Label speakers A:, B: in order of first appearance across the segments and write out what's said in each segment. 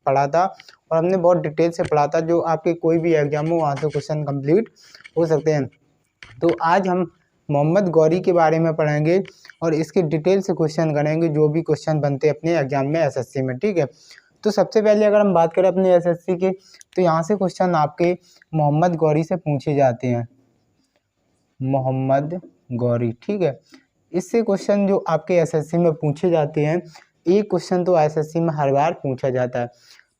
A: पढ़ा था और हमने बहुत डिटेल से पढ़ा था। जो आपके कोई भी एग्जाम हो वहाँ से क्वेश्चन कंप्लीट हो सकते हैं। तो आज हम मोहम्मद गौरी के बारे में पढ़ेंगे और इसके डिटेल से क्वेश्चन करेंगे, जो भी क्वेश्चन बनते हैं अपने एग्जाम में एसएससी में। ठीक है, तो सबसे पहले अगर हम बात करें अपने एसएससी के, तो यहाँ से क्वेश्चन आपके मोहम्मद गौरी से पूछे जाते हैं। मोहम्मद गौरी, ठीक है, इससे क्वेश्चन जो आपके एसएससी में पूछे जाते हैं, एक क्वेश्चन तो एसएससी में हर बार पूछा जाता है।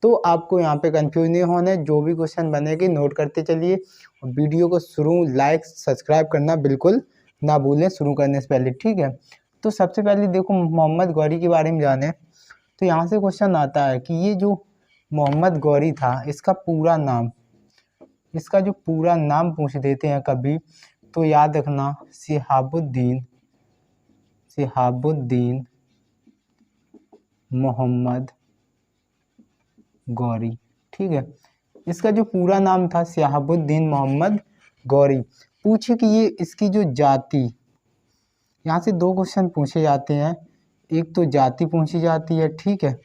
A: तो आपको यहाँ पे कंफ्यूज नहीं होना है, जो भी क्वेश्चन बनेगी नोट करते चलिए और वीडियो को शुरू लाइक सब्सक्राइब करना बिल्कुल ना भूलें शुरू करने से पहले। ठीक है, तो सबसे पहले देखो मोहम्मद गौरी के बारे में जाने। तो यहाँ से क्वेश्चन आता है कि ये जो मोहम्मद गौरी था, इसका पूरा नाम, इसका जो पूरा नाम पूछ देते हैं कभी, तो याद रखना शिहाबुद्दीन मोहम्मद गौरी। ठीक है, इसका जो पूरा नाम था शिहाबुद्दीन मोहम्मद गौरी। पूछे कि ये इसकी जो जाति, यहाँ से दो क्वेश्चन पूछे जाते हैं, एक तो जाति पूछी जाती है, ठीक है,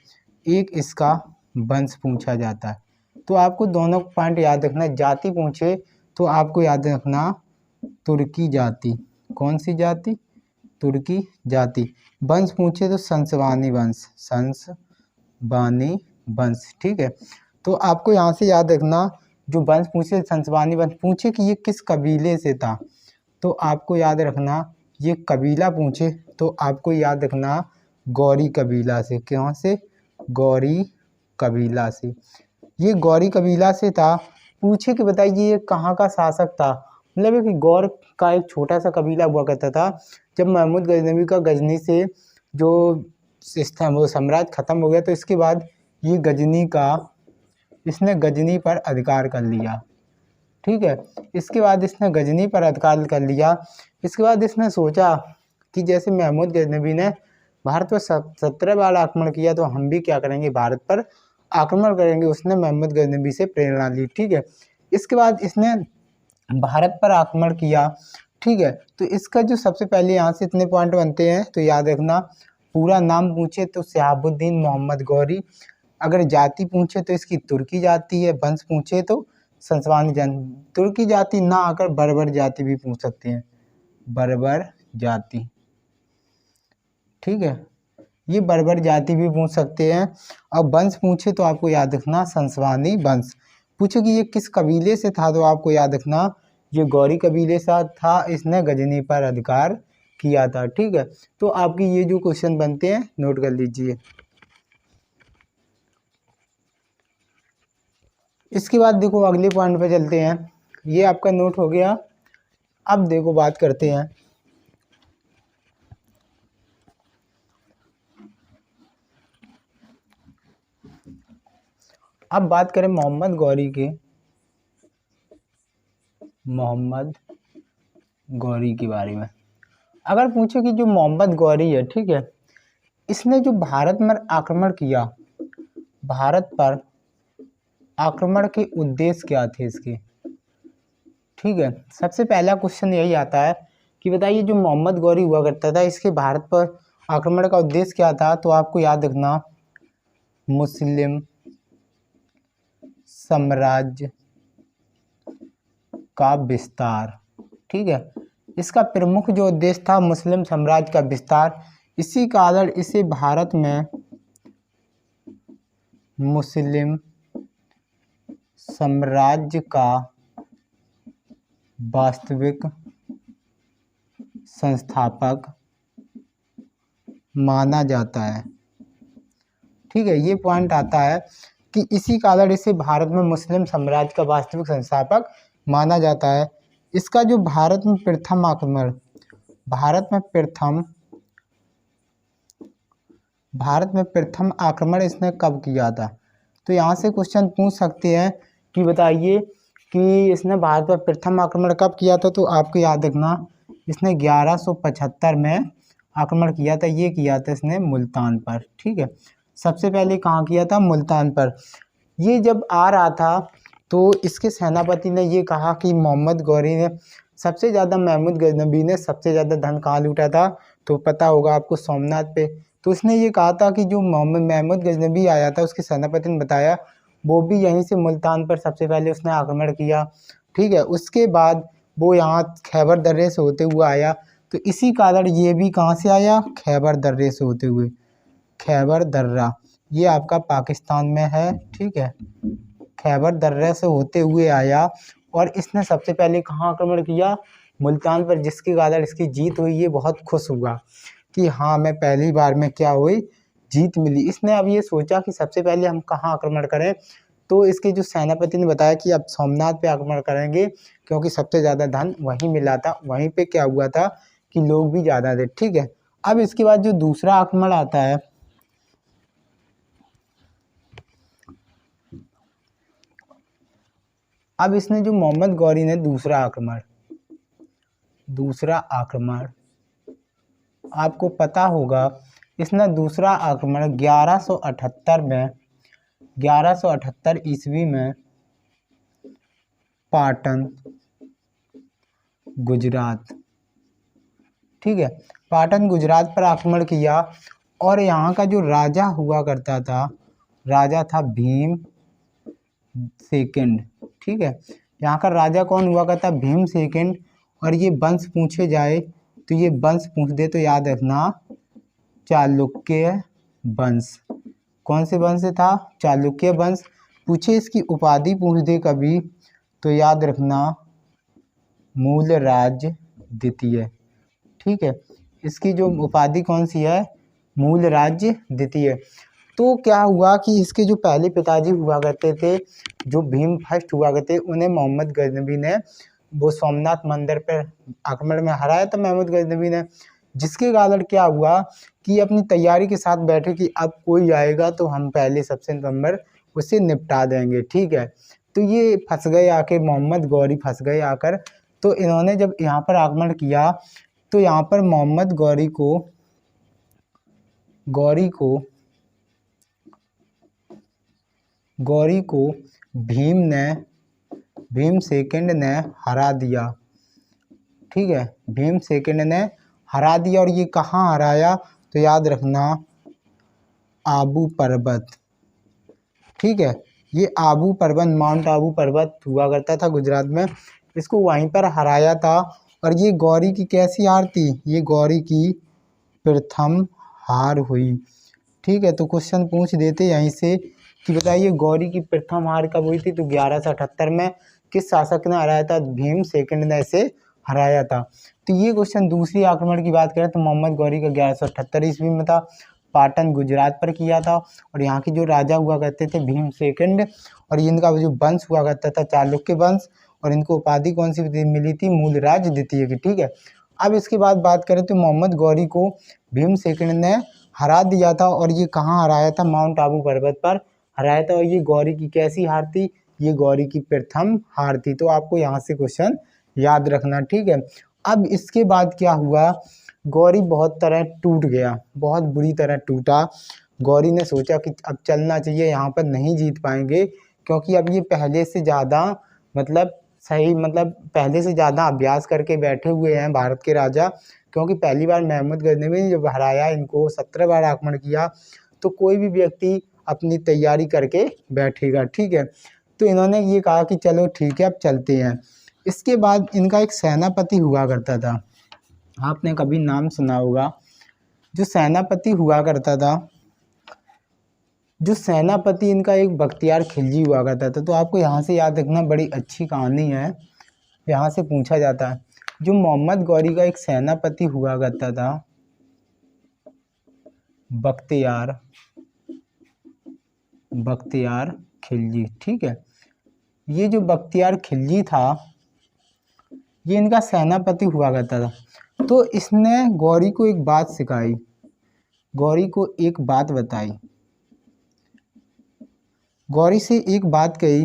A: एक इसका वंश पूछा जाता है। तो आपको दोनों पॉइंट याद रखना। जाति पूछे तो आपको याद रखना तुर्की जाति। कौन सी जाति? तुर्की जाति। वंश पूछे तो संसवानी वंश। ठीक है, तो आपको यहाँ से याद रखना, जो वंश पूछे संसवानी वंश। पूछे कि ये किस कबीले से था, तो आपको याद रखना ये कबीला पूछे तो आपको याद रखना गौरी कबीला से। कहाँ से? गौरी कबीला से। ये गौरी कबीला से था। पूछे कि बताइए ये कहाँ का शासक था, मतलब कि गौर का एक छोटा सा कबीला हुआ करता था। जब महमूद गजनवी का गजनी से जो वो साम्राज्य खत्म हो गया, तो इसके बाद ये इसने गजनी पर अधिकार कर लिया। ठीक है, इसके बाद इसने गजनी पर अधिकार कर लिया। इसके बाद इसने सोचा कि जैसे महमूद गजनवी ने भारत पर 17 बार आक्रमण किया, तो हम भी क्या करेंगे, भारत पर आक्रमण करेंगे। उसने महमूद गजनवी से प्रेरणा ली। ठीक है, इसके बाद इसने भारत पर आक्रमण किया। ठीक है, तो इसका जो सबसे पहले यहाँ से इतने पॉइंट बनते हैं, तो याद रखना पूरा नाम पूछे तो शिहाबुद्दीन मोहम्मद गौरी, अगर जाति पूछे तो इसकी तुर्की जाति है, वंश पूछे तो संसवानी जन। तुर्की जाति ना आकर बर्बर जाति भी पूछ सकते हैं, बर्बर जाति। ठीक है, ये बर्बर जाति भी पूछ सकते हैं। और वंश पूछे तो आपको याद रखना संसवानी वंश। पूछे कि ये किस कबीले से था, तो आपको याद रखना ये गौरी कबीले से था, इसने गजनी पर अधिकार किया था। ठीक है, तो आपकी ये जो क्वेश्चन बनते हैं नोट कर लीजिए। इसके बाद देखो अगले पॉइंट पे चलते हैं। ये आपका नोट हो गया। अब देखो बात करते हैं, अब बात करें मोहम्मद गौरी के, मोहम्मद गौरी के बारे में। अगर पूछे कि जो मोहम्मद गौरी है, ठीक है, इसने जो भारत में आक्रमण किया, भारत पर आक्रमण के उद्देश्य क्या थे इसके? ठीक है, सबसे पहला क्वेश्चन यही आता है कि बताइए जो मोहम्मद गौरी हुआ करता था, इसके भारत पर आक्रमण का उद्देश्य क्या था? तो आपको याद रखना मुस्लिम साम्राज्य का विस्तार। ठीक है, इसका प्रमुख जो उद्देश्य था मुस्लिम साम्राज्य का विस्तार। इसी कारण इसे भारत में मुस्लिम साम्राज्य का वास्तविक संस्थापक माना जाता है। ठीक है, ये पॉइंट आता है कि इसी कारण इसे भारत में मुस्लिम साम्राज्य का वास्तविक संस्थापक माना जाता है। इसका जो भारत में प्रथम आक्रमण इसने कब किया था? तो यहाँ से क्वेश्चन पूछ सकते हैं कि बताइए कि इसने भारत पर प्रथम आक्रमण कब किया था? तो आपको याद रखना इसने 1175 में आक्रमण किया था। ये किया था इसने मुल्तान पर। ठीक है, सबसे पहले कहाँ किया था? मुल्तान पर। ये जब आ रहा था तो इसके सेनापति ने ये कहा कि मोहम्मद गौरी ने सबसे ज़्यादा महमूद गजनबी ने सबसे ज़्यादा धन कहाँ लूटा था, तो पता होगा आपको सोमनाथ पे। तो उसने ये कहा था कि जो महमूद गजनबी आया था उसके सेनापति ने बताया, वो भी यहीं से मुल्तान पर सबसे पहले उसने आक्रमण किया। ठीक है, उसके बाद वो यहाँ खैबर दर्रे से होते हुए आया। तो इसी कारण ये भी कहाँ से आया, खैबर दर्रे से होते हुए। खैबर दर्रा ये आपका पाकिस्तान में है। ठीक है, खैबर दर्रे से होते हुए आया और इसने सबसे पहले कहाँ आक्रमण किया, मुल्तान पर, जिसके कारण इसकी जीत हुई। ये बहुत खुश हुआ कि हाँ मैं पहली बार में क्या हुई, जीत मिली। इसने अब ये सोचा कि सबसे पहले हम कहाँ आक्रमण करें। तो इसके जो सेनापति ने बताया कि अब सोमनाथ पे आक्रमण करेंगे, क्योंकि सबसे ज़्यादा धन वहीं मिला था। वहीं पे क्या हुआ था कि लोग भी ज़्यादा थे। ठीक है, अब इसके बाद जो दूसरा आक्रमण आता है, अब इसने जो मोहम्मद गौरी ने दूसरा आक्रमण आपको पता होगा, इसने दूसरा आक्रमण 1178 ईस्वी में पाटन गुजरात, ठीक है, पाटन गुजरात पर आक्रमण किया। और यहाँ का जो राजा हुआ करता था, राजा था भीम सेकंड। ठीक है, यहाँ का राजा कौन हुआ करता, भीम सेकंड। और ये वंश पूछे जाए तो ये वंश पूछ दे तो याद रखना चालुक्य वंश। कौन से वंश था, चालुक्य वंश। पूछे इसकी उपाधि पूछ दे कभी तो याद रखना मूलराज द्वितीय। ठीक है, इसकी जो उपाधि कौन सी है, मूलराज द्वितीय। तो क्या हुआ कि इसके जो पहले पिताजी हुआ करते थे, जो भीम फर्स्ट हुआ करते, उन्हें मोहम्मद गजनबी ने वो सोमनाथ मंदिर पर आक्रमण में हराया था, महमूद गजनबी ने। जिसके कारण क्या हुआ कि अपनी तैयारी के साथ बैठे कि अब कोई आएगा तो हम पहले सबसे नंबर उसे निपटा देंगे। ठीक है, तो ये फंस गए आके, मोहम्मद गौरी फंस गए आकर। तो इन्होंने जब यहाँ पर आक्रमण किया तो यहाँ पर मोहम्मद गौरी को भीम सेकंड ने हरा दिया। ठीक है, भीम सेकंड ने हरा दिया। और ये कहाँ हराया तो याद रखना आबू पर्वत। ठीक है, ये आबू पर्वत, माउंट आबू पर्वत हुआ करता था गुजरात में, इसको वहीं पर हराया था। और ये गौरी की कैसी हार थी, ये गौरी की प्रथम हार हुई। ठीक है, तो क्वेश्चन पूछ देते यहीं से कि बताइए गौरी की प्रथम हार कब हुई थी, तो 1178 में किस शासक ने हराया था, भीम सेकंड ने इसे हराया था। तो ये क्वेश्चन दूसरी आक्रमण की बात करें तो मोहम्मद गौरी का 1178 ईस्वी में था, पाटन गुजरात पर किया था। और यहाँ के जो राजा हुआ करते थे भीम सेकंड, और इनका जो वंश हुआ करता था चालुक्य वंश, और इनको उपाधि कौन सी मिली थी, मूलराज द्वितीय की। ठीक है, अब इसके बाद बात करें तो मोहम्मद गौरी को भीम सेकंड ने हरा दिया था। और ये कहाँ हराया था, माउंट आबू पर्वत पर हराया था। और ये गौरी की कैसी हार थी, ये गौरी की प्रथम हार थी। तो आपको यहाँ से क्वेश्चन याद रखना। ठीक है, अब इसके बाद क्या हुआ, गौरी बहुत तरह टूट गया, बहुत बुरी तरह टूटा। गौरी ने सोचा कि अब चलना चाहिए, यहाँ पर नहीं जीत पाएंगे, क्योंकि अब ये पहले से ज़्यादा पहले से ज़्यादा अभ्यास करके बैठे हुए हैं भारत के राजा। क्योंकि पहली बार महमूद गजनबी ने जब हराया इनको, 17 बार आक्रमण किया, तो कोई भी व्यक्ति अपनी तैयारी करके बैठेगा। ठीक है, तो इन्होंने ये कहा कि चलो ठीक है अब चलते हैं। इसके बाद इनका एक सेनापति हुआ करता था, आपने कभी नाम सुना होगा, जो सेनापति हुआ करता था, जो सेनापति इनका एक बख्तियार खिलजी हुआ करता था। तो आपको यहाँ से याद रखना, बड़ी अच्छी कहानी है, यहाँ से पूछा जाता है। जो मोहम्मद गौरी का एक सेनापति हुआ करता था, बख्तियार खिलजी। ठीक है, ये जो बख्तियार खिलजी था, ये इनका सेनापति हुआ करता था। तो इसने गौरी को एक बात सिखाई, गौरी को एक बात बताई, गौरी से एक बात कही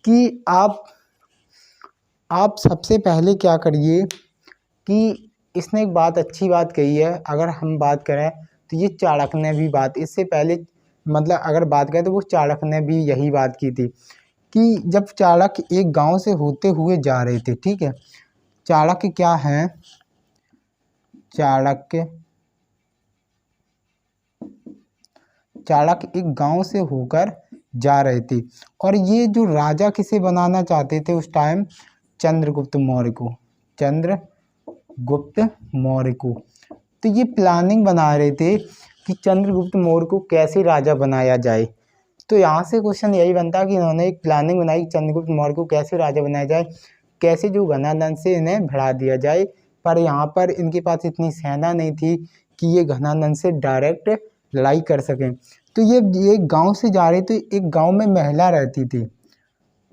A: कि आप सबसे पहले क्या करिए कि इसने एक बात, अच्छी बात कही है। अगर हम बात करें तो ये चाणक्य ने भी बात, इससे पहले अगर बात करें तो वो चाणक्य ने भी यही बात की थी कि जब चाणक्य एक गांव से होते हुए जा रहे थे, ठीक है, चाणक्य क्या हैं, चाणक्य एक गांव से होकर जा रहे थे और ये जो राजा किसे बनाना चाहते थे उस टाइम, चंद्रगुप्त मौर्य को, चंद्रगुप्त मौर्य को। तो ये प्लानिंग बना रहे थे कि चंद्रगुप्त मौर्य को कैसे राजा बनाया जाए। तो यहाँ से क्वेश्चन यही बनता कि इन्होंने एक प्लानिंग बनाई चंद्रगुप्त मौर्य को कैसे राजा बनाया जाए, कैसे जो घनानंद से इन्हें भिड़ा दिया जाए। पर यहाँ पर इनके पास इतनी सेना नहीं थी कि ये घनानंद से डायरेक्ट लड़ाई कर सकें। तो ये गांव से जा रहे थे, एक गांव में महिला रहती थी,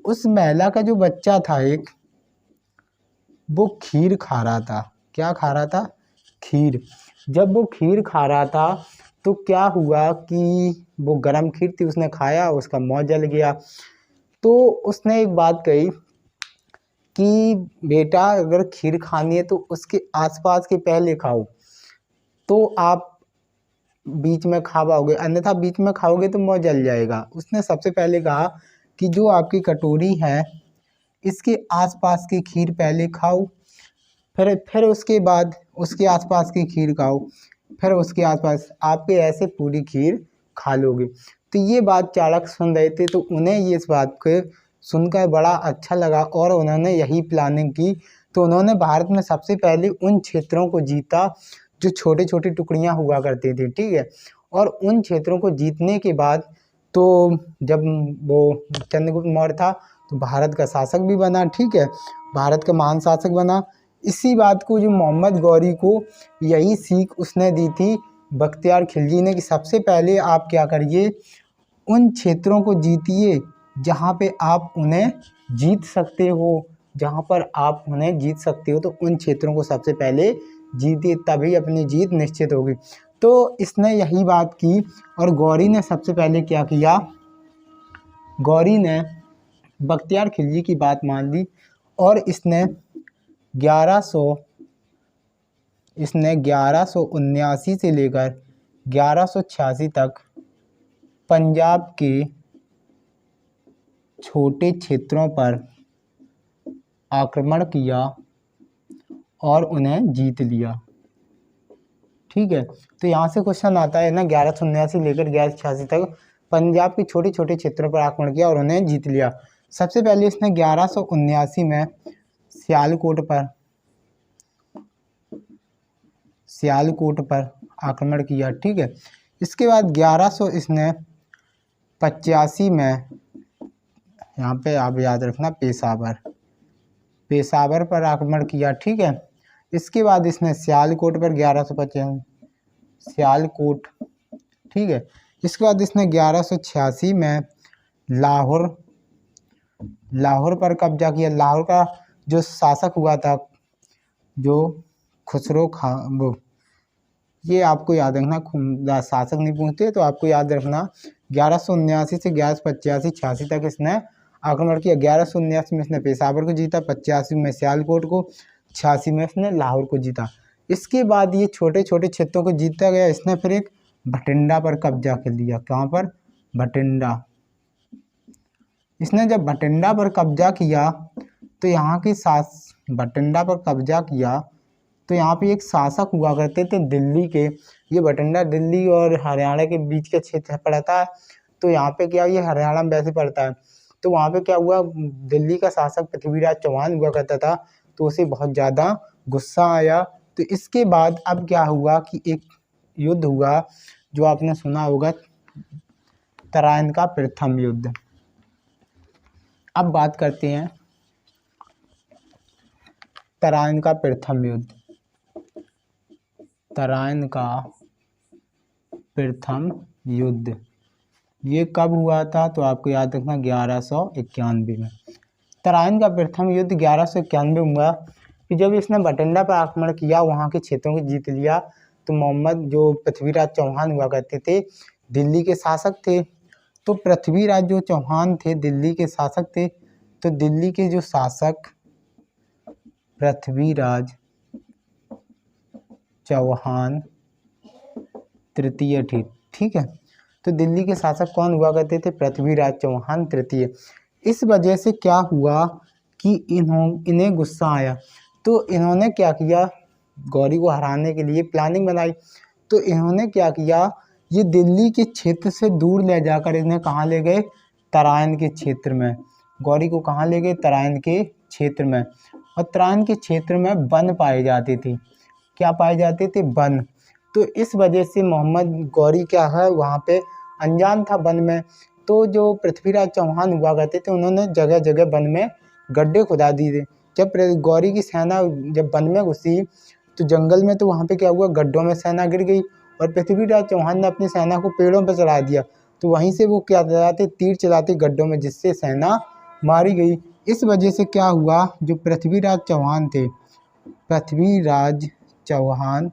A: उस महिला का जो बच्चा था एक, वो खीर खा रहा था। क्या खा रहा था? खीर। जब वो खीर खा रहा था तो क्या हुआ कि वो गरम खीर थी, उसने खाया, उसका मुँह जल गया। तो उसने एक बात कही कि बेटा अगर खीर खानी है तो उसके आसपास के पहले खाओ, तो आप बीच में खा पाओगे, अन्यथा बीच में खाओगे तो मुँह जल जाएगा। उसने सबसे पहले कहा कि जो आपकी कटोरी है इसके आसपास की खीर पहले खाओ, फिर उसके बाद उसके आसपास की खीर खाओ, फिर उसके आसपास, आपके ऐसे पूरी खीर खा लोगे। तो ये बात चाणक्य सुन रहे थे, तो उन्हें ये इस बात को सुनकर बड़ा अच्छा लगा और उन्होंने यही प्लानिंग की। तो उन्होंने भारत में सबसे पहले उन क्षेत्रों को जीता जो छोटे छोटे टुकड़ियाँ हुआ करती थी, ठीक है। और उन क्षेत्रों को जीतने के बाद तो जब वो चंद्रगुप्त मौर्य था तो भारत का शासक भी बना, ठीक है, भारत का महान शासक बना। इसी बात को जो मोहम्मद गौरी को यही सीख उसने दी थी बख्तियार खिलजी ने कि सबसे पहले आप क्या करिए, उन क्षेत्रों को जीतिए जहाँ पे आप उन्हें जीत सकते हो, जहाँ पर आप उन्हें जीत सकते हो तो उन क्षेत्रों को सबसे पहले जीतिए, तभी अपनी जीत निश्चित होगी। तो इसने यही बात की और गौरी ने सबसे पहले क्या किया, गौरी ने बख्तियार खिलजी की बात मान ली और इसने 1179 से लेकर 1186 तक पंजाब के छोटे क्षेत्रों पर आक्रमण किया और उन्हें जीत लिया, ठीक है। तो यहाँ से क्वेश्चन आता है ना, 1179 से लेकर 1186 तक पंजाब के छोटे छोटे क्षेत्रों पर आक्रमण किया और उन्हें जीत लिया। सबसे पहले इसने 1179 में सियालकोट पर आक्रमण किया, ठीक है। इसके बाद 1185 में, यहाँ पे आप याद रखना, पेशावर पर आक्रमण किया, ठीक है। इसके बाद इसने सियालकोट पर 1155 सियालकोट, ठीक है। इसके बाद इसने 1186 में लाहौर पर कब्जा किया। लाहौर का जो शासक हुआ था, जो खुसरो खान, वो, ये आपको याद रखना, शासक नहीं पूछते तो आपको याद रखना, 1179 से 1185 86 तक इसने आक्रमण किया। 1179 में इसने पेशावर को जीता, 85 में सियालकोट को, 86 में इसने लाहौर को जीता। इसके बाद ये छोटे छोटे क्षेत्रों को जीतता गया। इसने फिर एक भटिंडा पर कब्जा कर लिया। कहाँ पर? भटिंडा। इसने जब भटिंडा पर कब्जा किया तो यहाँ की भटिंडा पर कब्जा किया तो यहाँ पे एक शासक हुआ करते थे दिल्ली के। ये भटिंडा दिल्ली और हरियाणा के बीच का क्षेत्र पड़ता है। तो यहाँ पे क्या, ये हरियाणा में वैसे पड़ता है। तो वहाँ पे क्या हुआ, दिल्ली का शासक पृथ्वीराज चौहान हुआ करता था, तो उसे बहुत ज़्यादा गुस्सा आया। तो इसके बाद अब क्या हुआ कि एक युद्ध हुआ जो आपने सुना होगा, तराइन का प्रथम युद्ध। अब बात करते हैं तराइन का प्रथम युद्ध। तराइन का प्रथम युद्ध ये कब हुआ था? तो आपको याद रखना 1191 में। तराइन का प्रथम युद्ध 1191 हुआ कि जब इसने भटिंडा पर आक्रमण किया, वहाँ के क्षेत्रों को जीत लिया। तो मोहम्मद, जो पृथ्वीराज चौहान हुआ करते थे, दिल्ली के शासक थे। तो पृथ्वीराज जो चौहान थे दिल्ली के शासक थे। तो दिल्ली के जो शासक पृथ्वीराज चौहान तृतीय थे, ठीक है। तो दिल्ली के शासक कौन हुआ करते थे? पृथ्वीराज चौहान तृतीय। इस वजह से क्या हुआ कि इन्हें गुस्सा आया। तो इन्होंने क्या किया, गौरी को हराने के लिए प्लानिंग बनाई। तो इन्होंने क्या किया, ये दिल्ली के क्षेत्र से दूर ले जाकर इन्हें कहाँ ले गए, तराइन के क्षेत्र में। गौरी को कहाँ ले गए, तराइन के क्षेत्र में। और तराइन के क्षेत्र में वन पाए जाते थे। क्या पाए जाते थे, वन। तो इस वजह से मोहम्मद गौरी क्या है, वहाँ पे अनजान था वन में। तो जो पृथ्वीराज चौहान हुआ करते थे, उन्होंने जगह जगह वन में गड्ढे खुदा दिए थे। जब गौरी की सेना जब वन में घुसी तो जंगल में, तो वहाँ पे क्या हुआ, गड्ढों में सेना गिर गई। और पृथ्वीराज चौहान ने अपनी सेना को पेड़ों पर चढ़ा दिया। तो वहीं से वो क्या चलाते, तीर चलाते गड्ढों में, जिससे सेना मारी गई। इस वजह से क्या हुआ, जो पृथ्वीराज चौहान थे, पृथ्वीराज चौहान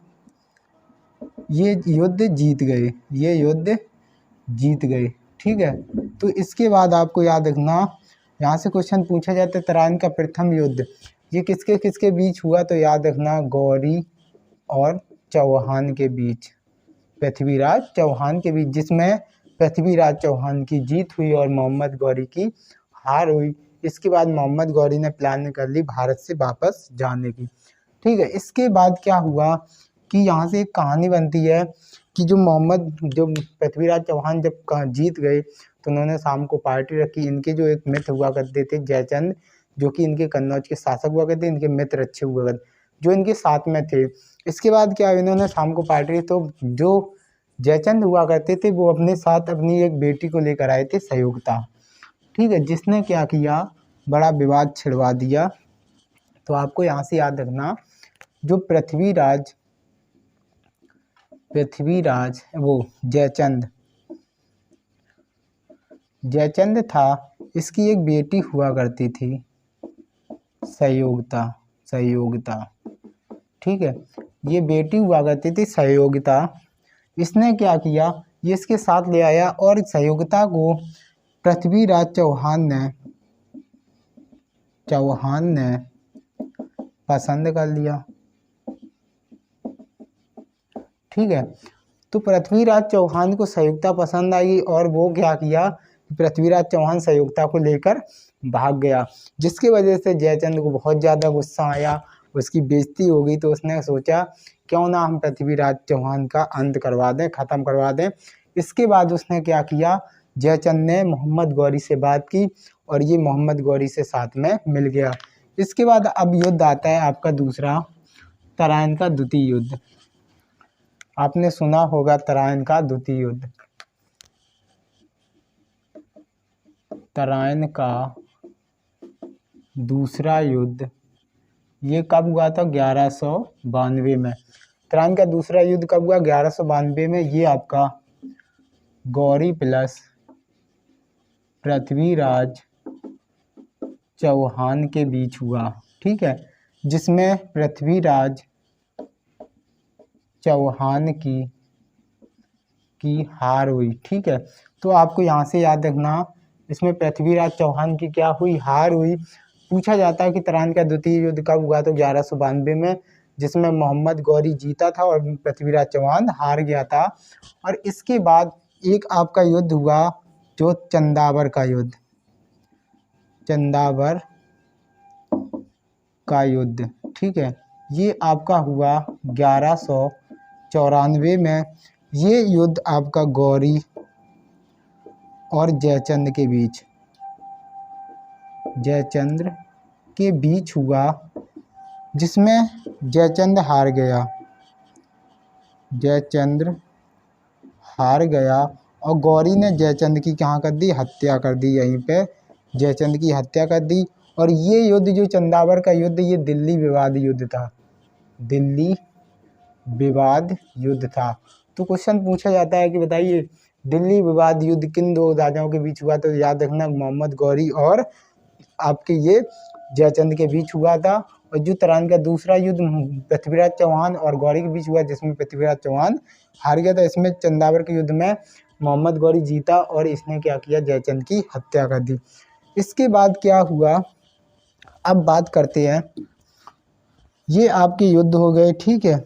A: ये युद्ध जीत गए, ये युद्ध जीत गए। ठीक है, तो इसके बाद आपको याद रखना, यहाँ से क्वेश्चन पूछा जाता है तराइन का प्रथम युद्ध ये किसके किसके बीच हुआ, तो याद रखना गौरी और चौहान के बीच, पृथ्वीराज चौहान के बीच, जिसमें पृथ्वीराज चौहान की जीत हुई और मोहम्मद गौरी की हार हुई। इसके बाद मोहम्मद गौरी ने प्लान कर ली भारत से वापस जाने की। ठीक है, इसके बाद क्या हुआ कि यहाँ से एक कहानी बनती है कि जो पृथ्वीराज चौहान जब जीत गए तो उन्होंने शाम को पार्टी रखी। इनके जो एक मित्र हुआ करते थे जयचंद, जो कि इनके कन्नौज के शासक हुआ करते, इनके मित्र अच्छे हुआ करते जो इनके साथ में थे। इसके बाद क्या, इन्होंने शाम को पार्टी, तो जो जयचंद हुआ करते थे वो अपने साथ अपनी एक बेटी को लेकर आए थे, संयुक्ता। ठीक है, जिसने क्या किया, बड़ा विवाद छिड़वा दिया। तो आपको यहाँ से याद रखना, जो पृथ्वीराज वो जयचंद था, इसकी एक बेटी हुआ करती थी सहयोगिता। ठीक है, ये बेटी हुआ करती थी सहयोगिता। इसने क्या किया, ये इसके साथ ले आया और सहयोगिता को पृथ्वीराज चौहान ने पसंद कर लिया। ठीक है, तो पृथ्वीराज चौहान को संयुक्ता पसंद आई और वो क्या किया, पृथ्वीराज चौहान संयुक्ता को लेकर भाग गया, जिसकी वजह से जयचंद को बहुत ज़्यादा गुस्सा आया, उसकी बेइज्जती हो गई। तो उसने सोचा क्यों ना हम पृथ्वीराज चौहान का अंत करवा दें, ख़त्म करवा दें। इसके बाद उसने क्या किया, जयचंद ने मोहम्मद गौरी से बात की और ये मोहम्मद गौरी से साथ में मिल गया। इसके बाद अब युद्ध आता है आपका दूसरा, तराइन का द्वितीय युद्ध। आपने सुना होगा तराइन का द्वितीय युद्ध। तराइन का दूसरा युद्ध ये कब हुआ था, 1192 में। तराइन का दूसरा युद्ध कब हुआ, 1192 में। ये आपका गौरी प्लस पृथ्वीराज चौहान के बीच हुआ। ठीक है, जिसमें पृथ्वीराज चौहान की हार हुई। ठीक है, तो आपको यहाँ से याद रखना, इसमें पृथ्वीराज चौहान की क्या हुई, हार हुई। पूछा जाता है कि तराइन का द्वितीय युद्ध कब हुआ, तो 1192 में, जिसमें मोहम्मद गौरी जीता था और पृथ्वीराज चौहान हार गया था। और इसके बाद एक आपका युद्ध हुआ, जो चंदावर का युद्ध। ठीक है, ये आपका हुआ 1194 में। ये युद्ध आपका गौरी और जयचंद के बीच हुआ, जिसमें जयचंद हार गया और गौरी ने जयचंद की क्या कर दी, हत्या कर दी। यहीं पे जयचंद की हत्या कर दी। और ये युद्ध, जो चंदावर का युद्ध, ये दिल्ली विवाद युद्ध था। तो क्वेश्चन पूछा जाता है कि बताइए दिल्ली विवाद युद्ध किन दो राजाओं के बीच हुआ, तो याद रखना मोहम्मद गौरी और आपके ये जयचंद के बीच हुआ था। और जो तराइन का दूसरा युद्ध पृथ्वीराज चौहान और गौरी के बीच हुआ, जिसमें पृथ्वीराज चौहान हार गया था। इसमें चंदावर के युद्ध में मोहम्मद गौरी जीता और इसने क्या किया, जयचंद की हत्या कर दी। इसके बाद क्या हुआ, अब बात करते हैं, ये आपके युद्ध हो गए। ठीक है,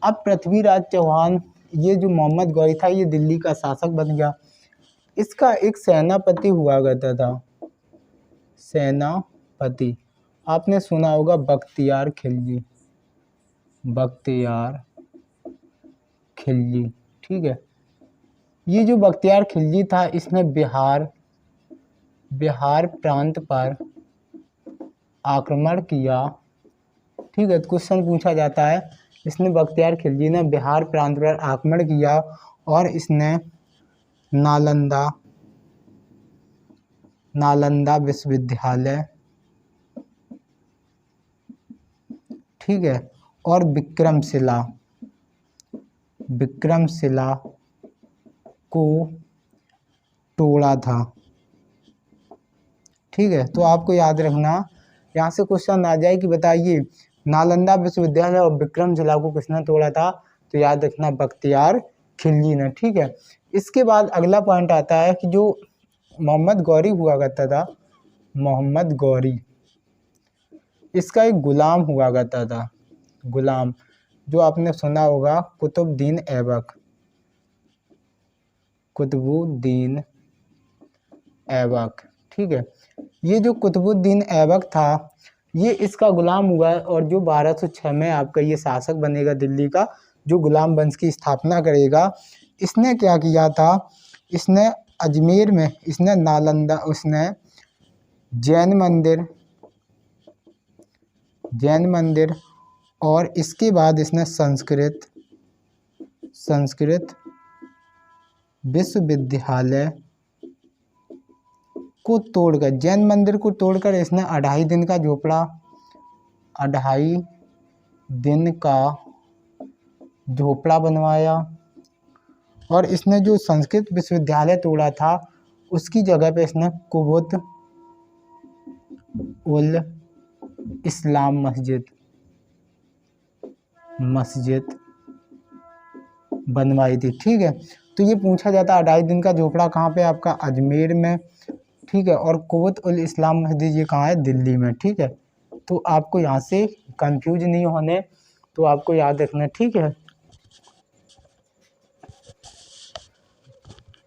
A: अब पृथ्वीराज चौहान, ये जो मोहम्मद गौरी था, ये दिल्ली का शासक बन गया। इसका एक सेनापति हुआ करता था, सेनापति, आपने सुना होगा बख्तियार खिलजी, बख्तियार खिलजी, ठीक है। ये जो बख्तियार खिलजी था इसने बिहार प्रांत पर आक्रमण किया, ठीक है। क्वेश्चन पूछा जाता है, इसने बख्तियार खिलजी ने बिहार प्रांत पर आक्रमण किया और इसने नालंदा विश्वविद्यालय, ठीक है, और विक्रमशिला को तोड़ा था, ठीक है। तो आपको याद रखना, यहाँ से क्वेश्चन आ जाए कि बताइए नालंदा विश्वविद्यालय और विक्रमशिला को किसने तोड़ा था, तो याद रखना बख्तियार खिलजी ने, ठीक है। इसके बाद अगला पॉइंट आता है कि जो मोहम्मद गौरी हुआ करता था, मोहम्मद गौरी, इसका एक गुलाम हुआ करता था, गुलाम, जो आपने सुना होगा कुतुबुद्दीन ऐबक, ठीक है। ये जो कुतुबुद्दीन ऐबक था ये इसका गुलाम हुआ और जो 1206 में आपका ये शासक बनेगा दिल्ली का, जो गुलाम वंश की स्थापना करेगा। इसने क्या किया था, इसने अजमेर में उसने जैन मंदिर और इसके बाद इसने संस्कृत विश्वविद्यालय को तोड़कर, जैन मंदिर को तोड़कर इसने 2.5 दिन का झोपड़ा बनवाया और इसने जो संस्कृत विश्वविद्यालय तोड़ा था उसकी जगह पे इसने कुतुब उल इस्लाम मस्जिद बनवाई थी, ठीक है। तो ये पूछा जाता है 2.5 दिन का झोपड़ा कहाँ पे, आपका अजमेर में, ठीक है, और कुतुब उल इस्लाम मस्जिद ये कहाँ है, दिल्ली में, ठीक है। तो आपको यहाँ से कंफ्यूज नहीं होने, तो आपको याद रखना, ठीक है।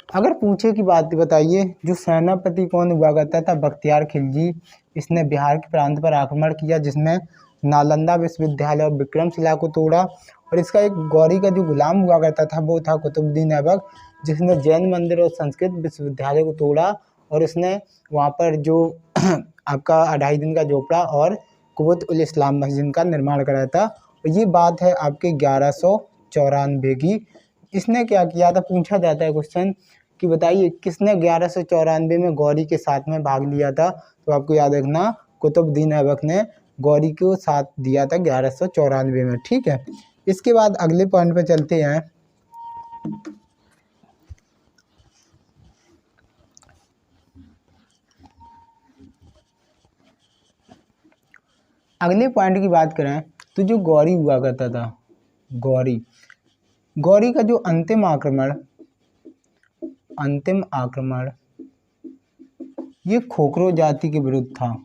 A: अगर पूछे की बात बताइए जो सेनापति कौन हुआ करता था, बख्तियार खिलजी, इसने बिहार के प्रांत पर आक्रमण किया जिसमें नालंदा विश्वविद्यालय और विक्रमशिला को तोड़ा, और इसका एक गौरी का जो गुलाम हुआ करता था वो था कुतुबुद्दीन ऐबक, जिसने जैन मंदिर और संस्कृत विश्वविद्यालय को तोड़ा और इसने वहाँ पर जो आपका 2.5 दिन का झोपड़ा और कुतुब उल इस्लाम मस्जिद का निर्माण कराया था। और ये बात है आपके 1194 की। इसने क्या किया था, पूछा जाता है क्वेश्चन कि बताइए किसने 1194 में गौरी के साथ में भाग लिया था, तो आपको याद रखना कुतुबुद्दीन ऐबक ने गौरी को साथ दिया था 1194 में, ठीक है। इसके बाद अगले पॉइंट पे चलते हैं। अगले पॉइंट की बात करें तो जो गौरी हुआ करता था, गौरी का जो अंतिम आक्रमण ये खोखरो जाति के विरुद्ध था,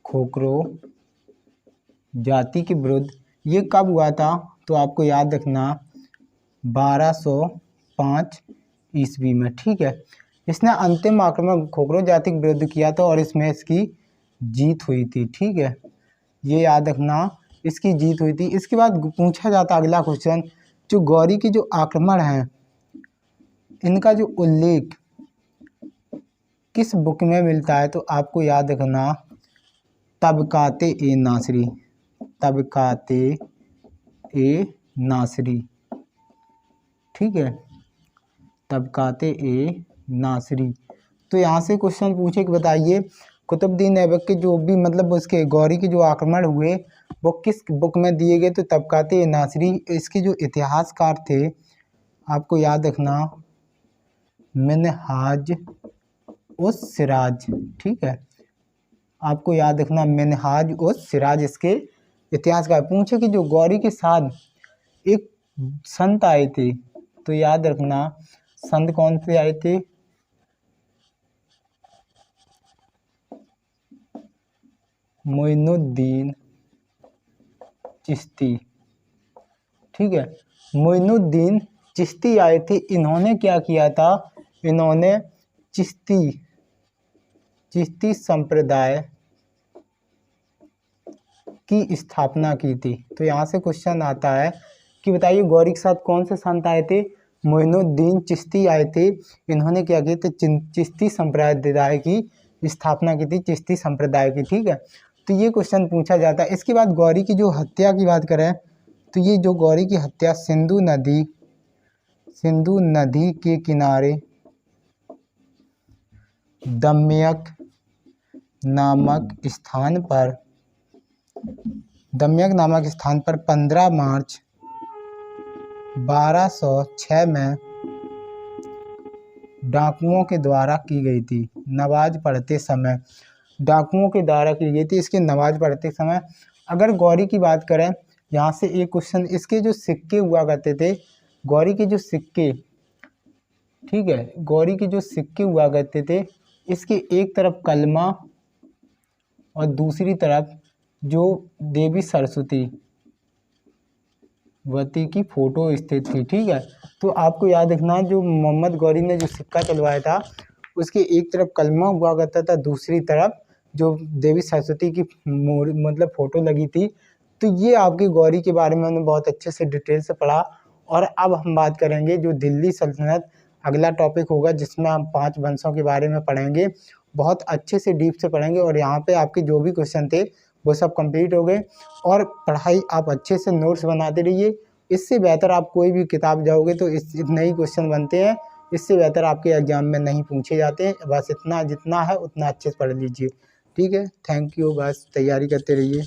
A: खोखरो जाति के विरुद्ध ये कब हुआ था, तो आपको याद रखना 1205 ईस्वी में, ठीक है। इसने अंतिम आक्रमण खोखरो जाति के विरुद्ध किया था और इसमें इसकी जीत हुई थी, ठीक है, ये याद रखना, इसकी जीत हुई थी। इसके बाद पूछा जाता अगला क्वेश्चन, जो गौरी के जो आक्रमण हैं इनका जो उल्लेख किस बुक में मिलता है, तो आपको याद रखना तबकात-ए-नासिरी, ठीक है, तबकात-ए-नासिरी। तो यहाँ से क्वेश्चन पूछे कि बताइए कुतुबुद्दीन ऐबक के जो भी मतलब उसके गौरी के जो आक्रमण हुए वो किस बुक में दिए गए, तो तबकात-ए-नासिरी। इसके जो इतिहासकार थे आपको याद रखना मिनहाज-उस-सिराज, ठीक है, आपको याद रखना मिनहाज-उस-सिराज इसके इतिहासकार। पूछे कि जो गौरी के साथ एक संत आए थे, तो याद रखना संत कौन से आए थे, मोइनुद्दीन चिश्ती, ठीक है, मोइनुद्दीन चिश्ती आए थे। इन्होंने क्या किया था, इन्होंने चिश्ती संप्रदाय की स्थापना की थी। तो यहाँ से क्वेश्चन आता है कि बताइए गौरी के साथ कौन से संत आए थे। मोइनुद्दीन चिश्ती आए थे। इन्होंने क्या किया था, चिश्ती संप्रदाय की स्थापना की थी, चिश्ती संप्रदाय की। ठीक है, तो ये क्वेश्चन पूछा जाता है। इसके बाद गौरी की जो हत्या की बात करें तो ये जो गौरी की हत्या सिंधु नदी के किनारे दम्यक नामक स्थान पर 15 मार्च 1206 में डाकुओं के द्वारा की गई थी। नमाज पढ़ते समय डाकुओं के द्वारा की गई थी, इसकी नमाज पढ़ते समय। अगर गौरी की बात करें, यहाँ से एक क्वेश्चन, इसके जो सिक्के हुआ करते थे, गौरी के जो सिक्के, ठीक है, गौरी के जो सिक्के हुआ करते थे, इसके एक तरफ कलमा और दूसरी तरफ जो देवी सरस्वती वती की फोटो स्थित थी। ठीक है, तो आपको याद रखना जो मोहम्मद गौरी ने जो सिक्का चलवाया था उसके एक तरफ कलमा हुआ करता था, दूसरी तरफ जो देवी सरस्वती की मतलब फोटो लगी थी। तो ये आपकी गौरी के बारे में हमने बहुत अच्छे से डिटेल से पढ़ा। और अब हम बात करेंगे जो दिल्ली सल्तनत, अगला टॉपिक होगा जिसमें हम 5 वंशों के बारे में पढ़ेंगे, बहुत अच्छे से डीप से पढ़ेंगे। और यहाँ पे आपके जो भी क्वेश्चन थे वो सब कंप्लीट हो गए। और पढ़ाई आप अच्छे से नोट्स बनाते रहिए। इससे बेहतर आप कोई भी किताब जाओगे तो इतने ही क्वेश्चन बनते हैं, इससे बेहतर आपके एग्जाम में नहीं पूछे जाते हैं। बस इतना जितना है उतना अच्छे से पढ़ लीजिए। ठीक है, थैंक यू, बस तैयारी करते रहिए।